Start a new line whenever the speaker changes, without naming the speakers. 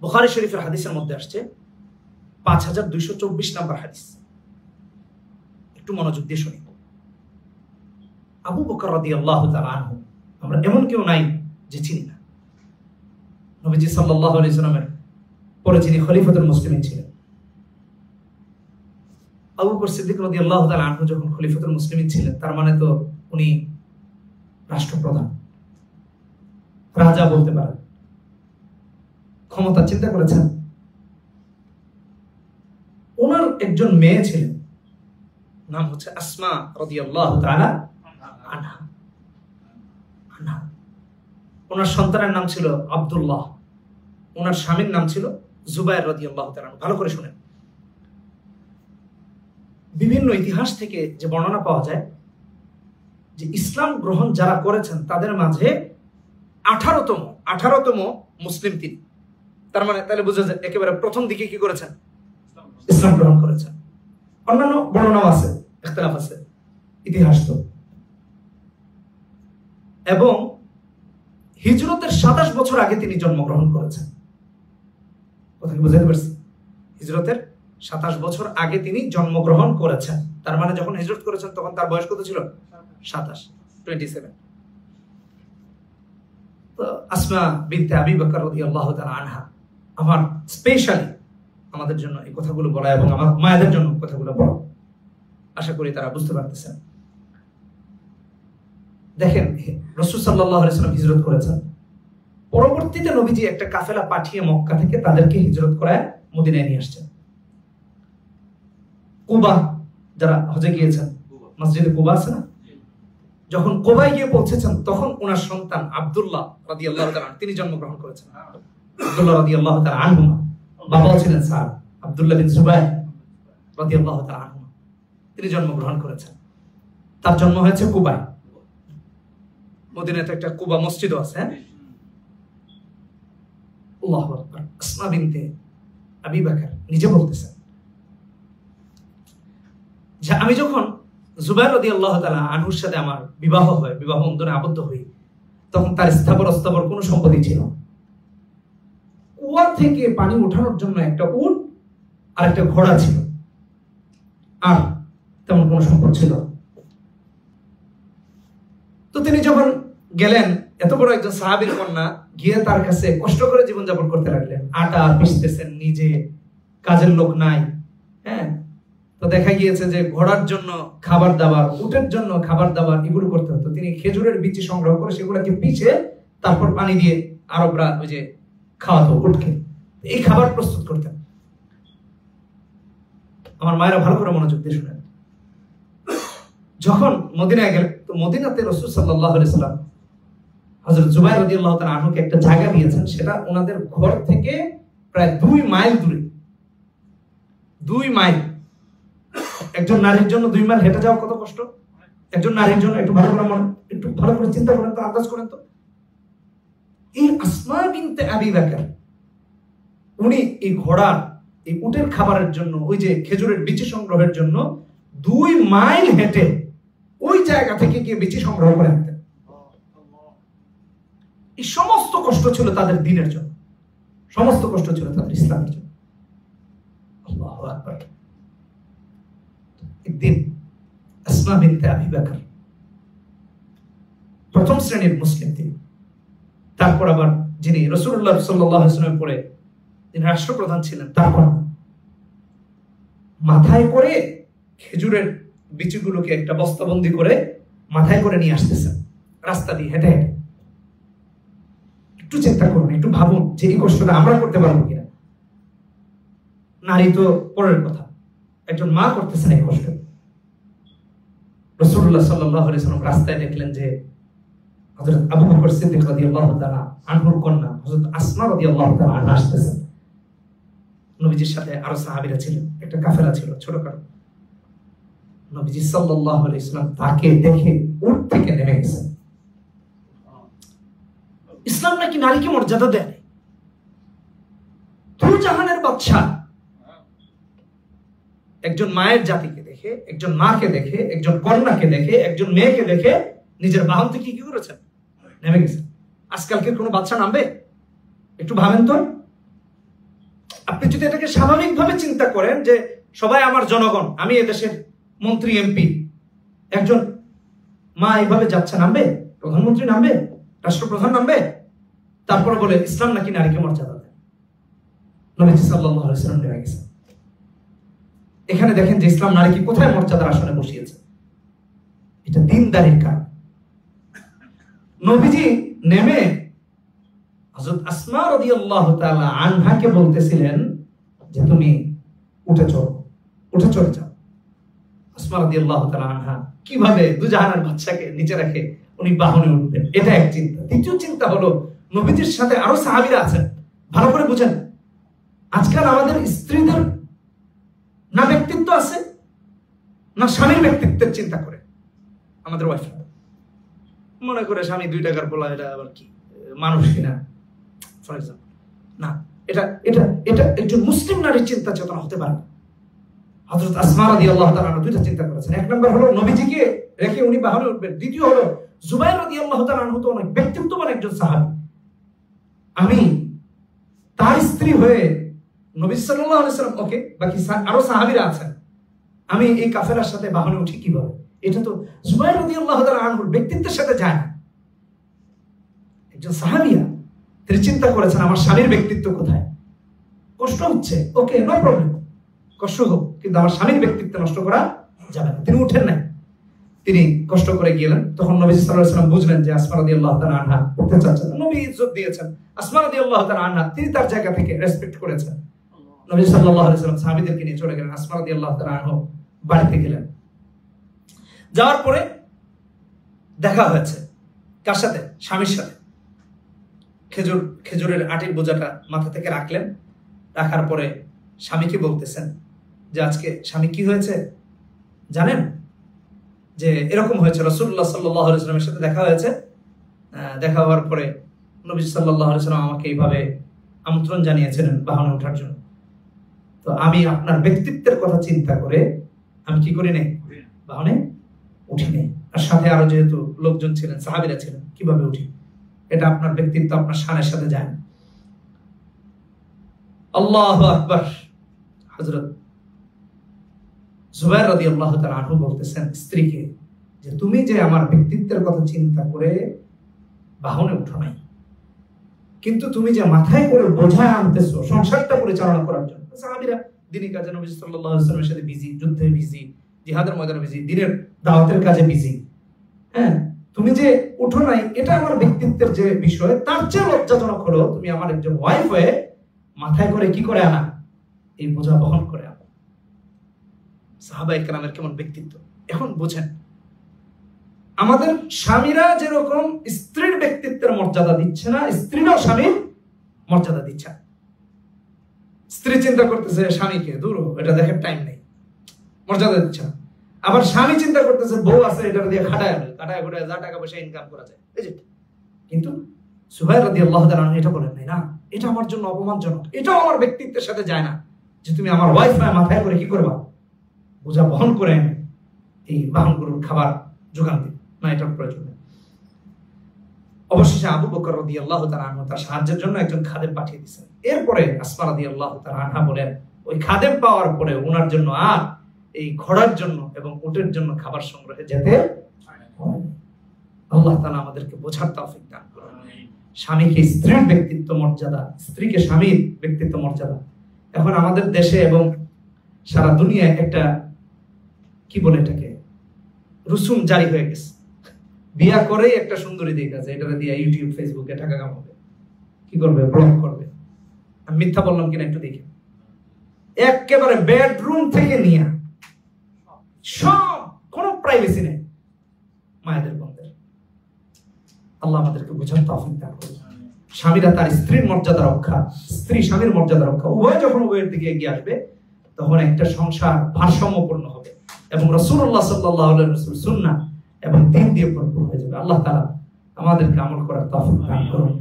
বুখারী শরীফের হাদিসের মধ্যে আসছে 5224 নম্বর হাদিস। একটু মনোযোগ দিয়ে শুনি। আবু বকর রাদিয়াল্লাহু তাআলা আনহু, আমরা এমন কেউ নাই যে চিনি না। নবীজি সাল্লাল্লাহু আলাইহি সাল্লামের পরে যিনি খলিফাতুল মুসলিমিন ছিলেন, আবু বকর সিদ্দিক রাদিয়াল্লাহু তাআলা আনহু যখন খলিফাতুল মুসলিমিন ছিলেন, তার মানে তো উনি রাষ্ট্রপ্রধান, রাজা বলতে পারেন, ক্ষমতা। চিন্তা করেছেন, ওনার একজন মেয়ে ছিলেন, নাম হচ্ছে আসমা রাদিয়াল্লাহু তাআলা আনহা। ওনার সন্তানের নাম ছিল আব্দুল্লাহ, ওনার স্বামীর নাম ছিল জুবায়ের রাদিয়াল্লাহু তাআলা। ভালো করে শুনেন, বিভিন্ন ইতিহাস থেকে যে বর্ণনা পাওয়া যায় যে ইসলাম গ্রহণ যারা করেছেন তাদের মাঝে 18তম মুসলিম তিনি। তার মানে তাহলে বুঝা যায় একেবারে প্রথম দিকে কি করেছেন, ইসলাম গ্রহণ করেছেন। অন্যান্য বর্ণনাও আছে, ইখতিলাফ আছে, ইতিহাস তো। এবং হিজরতের 27 বছর আগে তিনি জন্মগ্রহণ করেছেন। কথা কি বুঝাতে পারছি? হিজরতের 27 বছর আগে তিনি জন্মগ্রহণ করেছেন। তার মানে যখন হিজরত করেছেন তখন তার বয়স কত ছিল? 27। তো আসমা বিনতে আবি বকর রাদিয়াল্লাহু তাআলা আনহা, আমার স্পেশালি আমাদের জন্য এই কথাগুলো বলা এবং আমার মায়েদের জন্য কথাগুলো বলা, আশা করি তারা বুঝতে পারতেছেন। দেখেন, রাসূল সাল্লাল্লাহু আলাইহি ওয়াসাল্লাম হিজরত করেছেন, পরবর্তীতে নবীজি একটা কাফেলা পাঠিয়ে মক্কা থেকে তাদেরকে হিজরত করায় মদিনায় নিয়ে আসছেন। কুবা, যারা হজে গিয়েছেন, মসজিদে কুবা আছে না, যখন কুবায় গিয়ে পৌঁছেছেন তখন ওনার সন্তান আব্দুল্লাহ রাদিয়াল্লাহু তাআলা তিনি জন্মগ্রহণ করেছেন। আব্দুল্লাহ রাদিয়াল্লাহু তাআলা আনহু, বাবাও ছিলেন স্যার আব্দুল্লাহ বিন জুবায়ের রাদিয়াল্লাহু তাআলা আনহু, তিনি জন্মগ্রহণ করেছেন। তার জন্ম হয়েছে কুবায়। মদিনাতে একটা কুবা মসজিদও আছে। আল্লাহু আকবার। আসমা বিনতে আবি বকর নিজে বলতেছেন যে আমি যখন জুবায়ের রাদিয়াল্লাহু তাআলা আনহুর সাথে আমার বিবাহ হয়, বিবাহ বন্ধনে আবদ্ধ হই, তখন তার স্থাবর অস্থাবর কোনো সম্পত্তি ছিল না। কুয়া থেকে পানি ওঠানোর জন্য একটা উট আর একটা ঘোড়া ছিল, আর তেমন কোনো সম্পদ ছিল না। তো তিনি যখন গেলেন, এত বড় একজন সাহাবীর কন্যা, গিয়ে তার কাছে কষ্ট করে জীবনযাপন করতে লাগলেন। আটা পিষতেছেন নিজে, কাজের লোক নাই। হ্যাঁ, তো দেখা গিয়েছে যে ঘোড়ার জন্য খাবার দাবার, উটের জন্য খাবার দাবার এগুলো করতে হতো। তিনি খেজুরের বীজ সংগ্রহ করে সেগুলোকে পিষে তারপর পানি দিয়ে আরবরা ওই যে খাওয়াতো উটকে, এই খাবার প্রস্তুত করতেন। আমার মায়েরা ভালো করে মনোযোগ দিয়ে শুনেন। যখন মদিনায় গেলেন, তো মদিনাতে রাসূল সাল্লাল্লাহু আলাইহি সাল্লাম হযরত জুবায়ের রাদিয়াল্লাহু তাআলা আনহুকে একটা জায়গা দিয়েছেন, সেটা ওনাদের ঘর থেকে প্রায় 2 মাইল দূরে। 2 মাইল। একজন নারীর জন্য 2 মাইল হেঁটে যাওয়া কত কষ্ট? একজন নারীর জন্য একটু ভালো করে চিন্তা করেন তো, আন্দাজ করেন তো। এই আসমা বিনতে আবি বকর, উনি এই ঘোড়ার, এই উটের খাবারের জন্য, ওই যে খেজুরের বিচি সংগ্রহের জন্য 2 মাইল হেঁটে ওই জায়গা থেকে গিয়ে বিচি সংগ্রহ করে আনতেন। এই সমস্ত কষ্ট ছিল তাদের দ্বীনের জন্য, সমস্ত কষ্ট ছিল তাদের ইসলামের জন্য। আল্লাহু আকবার। একদিন আসমা বিনতে আবি বকর প্রথম শ্রেণীর মুসলিম তিনি, তারপর আবার যিনি রাসূলুল্লাহ সাল্লাল্লাহু আলাইহি ওয়াসাল্লামের পরে যিনি রাষ্ট্রপ্রধান ছিলেন, তারপর মাথায় করে খেজুরের বিচিগুলোকে একটা বস্তাবন্দি করে মাথায় করে নিয়ে আসতেছেন রাস্তা দিয়ে হেঁটে হেঁটে। একটু চিন্তা করুন, একটু ভাবুন যে এই কষ্টটা আমরা করতে পারবো কিনা। নারী তো পরের কথা, একজন মা করতেছেন এই কষ্ট। রাসূলুল্লাহ সাল্লাল্লাহু আলাইহি ওয়াসাল্লাম রাস্তায় দেখলেন যে হযরত আবু বকর সিদ্দিক রাদিয়াল্লাহু তাআলা আনহুর কন্যা হযরত আসমা রাদিয়াল্লাহু তাআলা আনহা আসতেছেন। নবীজির সাথে আরো সাহাবীরা ছিলেন, একটা কাফেলা ছিল ছোটখাটো। নবীজি সাল্লাল্লাহু আলাইহি ওয়াসাল্লাম তাকে দেখে উট থেকে নেমে গেছেন। ইসলাম নাকি নারীকে মর্যাদা দেয়? তুই জাহানের বাদশা একজন মায়ের জাতিকে দেখে, একজন মাকে দেখে, একজন কন্যাকে দেখে, একজন মেয়েকে দেখে নিজের বাহন থেকে কি করেছেন? নেমে গেছেন। আজকালকে কোনো বাচ্চা নামবে? একটু ভাবেন তো। আপনি যদি এটাকে স্বাভাবিকভাবে চিন্তা করেন যে সবাই আমার জনগণ, আমি এদেশের মন্ত্রী এমপি, একজন মা এইভাবে যাচ্ছে, নামবে, প্রধানমন্ত্রী নামবে, রাষ্ট্রপ্রধান নামবে, তারপরে বলে ইসলাম নাকি নারীকে মর্যাদা দেয়। নবীজি সাল্লাল্লাহু আলাইহি ওয়াসাল্লাম নেমে গেছেন। এখানে দেখেন যে ইসলাম নারীকে কোথায় মর্যাদার আসনে বসিয়েছে। এটা দ্বীনদারির কাজ। নবীজি নেমে হযরত আসমা রাদিয়াল্লাহু তাআলা আনহাকে বলতেছিলেন যে তুমি উঠে চলে যাও। আসমা রাদিয়াল্লাহু তাআলা আনহা কিভাবে দুজাহানের বাদশাকে নিচে রেখে উনি বাহনে উঠবেন, এটা এক চিন্তা। দ্বিতীয় চিন্তা হলো নবীজির সাথে আরো সাহাবীরা আছেন। ভালো করে বুঝেন, আজকাল আমাদের স্ত্রীদের না ব্যক্তিত্ব আছে, না স্বামীর ব্যক্তিত্বের চিন্তা করে। আমাদের ওয়াইফরা মনে করে স্বামী 2 টাকার পোলা, এটা আবার কি মানুষ কিনা, ফর এক্সাম্পল। না, এটা এটা এটা একজন মুসলিম নারীর চিন্তা চেতনা হতে পারে না। হযরত আসমা রাদিয়াল্লাহু তাআলা দুইটা চিন্তা করেছেন। এক নম্বর হলো নবীজিকে রেখে উনি বাহনে উঠবেন। দ্বিতীয় হলো জুবাইর রাদিয়াল্লাহু তাআলা তো অনেক ব্যক্তিত্ববান একজন সাহাবী। আমি তার স্ত্রী হয়ে নবী সাল্লাল্লাহু আলাইহি ওয়াসাল্লাম, ওকে, বাকি আরো সাহাবীরা আছেন, আমি এই কাফেলার সাথে বাহনে উঠি কিভাবে? এটা তো জুবাইর রাদিয়াল্লাহু তাআলা আনহুর ব্যক্তিত্বের সাথে যায় না। একজন সাহাবিয়া, তিনি চিন্তা করেছেন আমার স্বামীর ব্যক্তিত্ব কোথায়, কষ্ট হচ্ছে, ওকে, নো প্রবলেম, কষ্ট হোক, কিন্তু আমার স্বামীর ব্যক্তিত্ব নষ্ট করা যাবে না। তিনি উঠেন নাই, তিনি কষ্ট করে গেলেন। তখন নবী সাল্লাল্লাহু আলাইহি ওয়াসাল্লাম বুঝলেন যে আসমা রাদিয়াল্লাহু তাআলা আনহা উঠতে চাচ্ছেন। নবী ইজ্জত দিয়েছেন, আসমা রাদিয়াল্লাহু তাআলা আনহা তিনি তার জায়গা থেকে রেসপেক্ট করেছেন। নবী সাল্লাল্লাহু আলাইহি ওয়াসাল্লাম সাহাবীদেরকে নিয়ে চলে গেলেন। আসমা রাদিয়াল্লাহু তাআলা আনহা বাড়িতে গেলেন। যাওয়ার পরে দেখা হয়েছে কার সাথে? স্বামীর সাথে। খেজুরের আটির বোঝাটা মাথা থেকে রাখলেন। রাখার পরে স্বামীকে বলতেছেন যে আজকে স্বামী কি হয়েছে জানেন, যে এরকম হয়েছে, রাসূলুল্লাহ সাল্লাল্লাহু আলাইহি ওয়াসাল্লামের সাথে দেখা হয়েছে। দেখা হওয়ার পরে নবী সাল্লাল্লাহু আলাইহি ওয়াসাল্লাম আমাকে এইভাবে আমন্ত্রণ জানিয়েছিলেন বাহনে ওঠার জন্য। তো আমি আপনার ব্যক্তিত্বের কথা চিন্তা করে আমি কি করি নাই, বাহনে উঠি নাই। আর সাথে আরো যেহেতু লোকজন ছিলেন, সাহাবীরা ছিলেন, কিভাবে উঠি? এটা আপনার ব্যক্তিত্ব, আপনার শানের সাথে যায় না। আল্লাহু আকবার। হযরত জুবাইর রাদিয়াল্লাহু তাআলা আনহু বলতেছেন স্ত্রীকে যে তুমি যে আমার ব্যক্তিত্বের কথা চিন্তা করে বাহনে উঠো নাই, কিন্তু তুমি যে মাথায় করে বোঝায় আনতেছো সংসারটা পরিচালনা করার জন্য। সাহাবীরা দিনী কাজে নবী সাল্লাল্লাহু আলাইহি ওয়াসাল্লামের সাথে বিজি, যুদ্ধে বিজি, জিহাদের ময়দানে বিজি, দ্বীনের দাওয়াতের কাজে বিজি। হ্যাঁ, তুমি যে উঠো নাই, এটা আমার ব্যক্তিত্বের যে বিষয়, তার চেয়ে লজ্জাজনক হলো তুমি আমার একজন ওয়াইফ হয়ে মাথায় করে কি করে আনা, এই বোঝা বহন করে আনা। সাহাবায়ে কেরামের কেমন ব্যক্তিত্ব! এখন বুঝেন, আমাদের স্বামীরা যেরকম স্ত্রীর ব্যক্তিত্বের মর্যাদা দিচ্ছে না, স্ত্রীরাও স্বামীর মর্যাদা দিচ্ছে না। স্ত্রী চিন্তা করতেছে স্বামীকে দূর, এটা দেখার টাইম নেই, মর্যাদা দিচ্ছে না। আবার স্বামী চিন্তা করতেছে বউ আছে, এটা দিয়ে খাটায় ঘুটায় যা টাকা পয়সা ইনকাম করা যায়, এই যে। কিন্তু সুবাইর রাদিয়াল্লাহু তাআলা এটা বলেন নাই, না, এটা আমার জন্য অপমানজনক, এটাও আমার ব্যক্তিত্বের সাথে যায় না যে তুমি আমার ওয়াইফ মাথায় করে কি করবা, বোঝা বহন করে এই বাহনগুলোর খাবার যোগান দিন না, এটার প্রয়োজন নেই। অবশেষে আবু বকর রাদিয়াল্লাহু তাআলা আনহু তার সাহায্যের জন্য একজন খাদেম পাঠিয়ে দিয়েছেন। এরপরে আসমা রাদিয়াল্লাহু তাআলা আনহা বলেন ওই খাদেম পাওয়ার পরে ওনার জন্য আর এই ঘোড়ার জন্য এবং উটের জন্য খাবার সংগ্রহে যেতে আল্লাহ তাআলা আমাদেরকে বোঝার তৌফিক দান করুন। স্বামীকে স্ত্রীর ব্যক্তিত্ব মর্যাদা, স্ত্রীকে স্বামীর ব্যক্তিত্ব মর্যাদা। এখন আমাদের দেশে এবং সারা দুনিয়ায় একটা কি বলে এটাকে রুসুম জারি হয়ে গেছে, বিয়া করেই একটা সুন্দরী দিক আছে, এটা দিয়ে ইউটিউব ফেসবুকে টাকা কামাবে, কি করবে, ব্লগ করবে। আমি মিথ্যা বললাম কিনা একটু দেখে। একেবারে বেডরুম থেকে নিয়ে সব, কোনো প্রাইভেসি নেই মায়েদের বন্ধের। আল্লাহ আমাদেরকে বোঝার তৌফিক দান করুন। স্বামীরা তার স্ত্রীর মর্যাদা রক্ষা, স্ত্রী স্বামীর মর্যাদা রক্ষা, উভয় যখন উভয়ের দিকে এগিয়ে আসবে তখন একটা সংসার ভারসাম্যপূর্ণ হবে এবং রাসূলুল্লাহ সাল্লাল্লাহু আলাইহি ওয়াসাল্লাম সুন্নাহ এবং দ্বীন দিয়ে ভরপুর হয়ে যাবে। আল্লাহ তাআলা আমাদেরকে আমল করার তৌফিক দান করুন।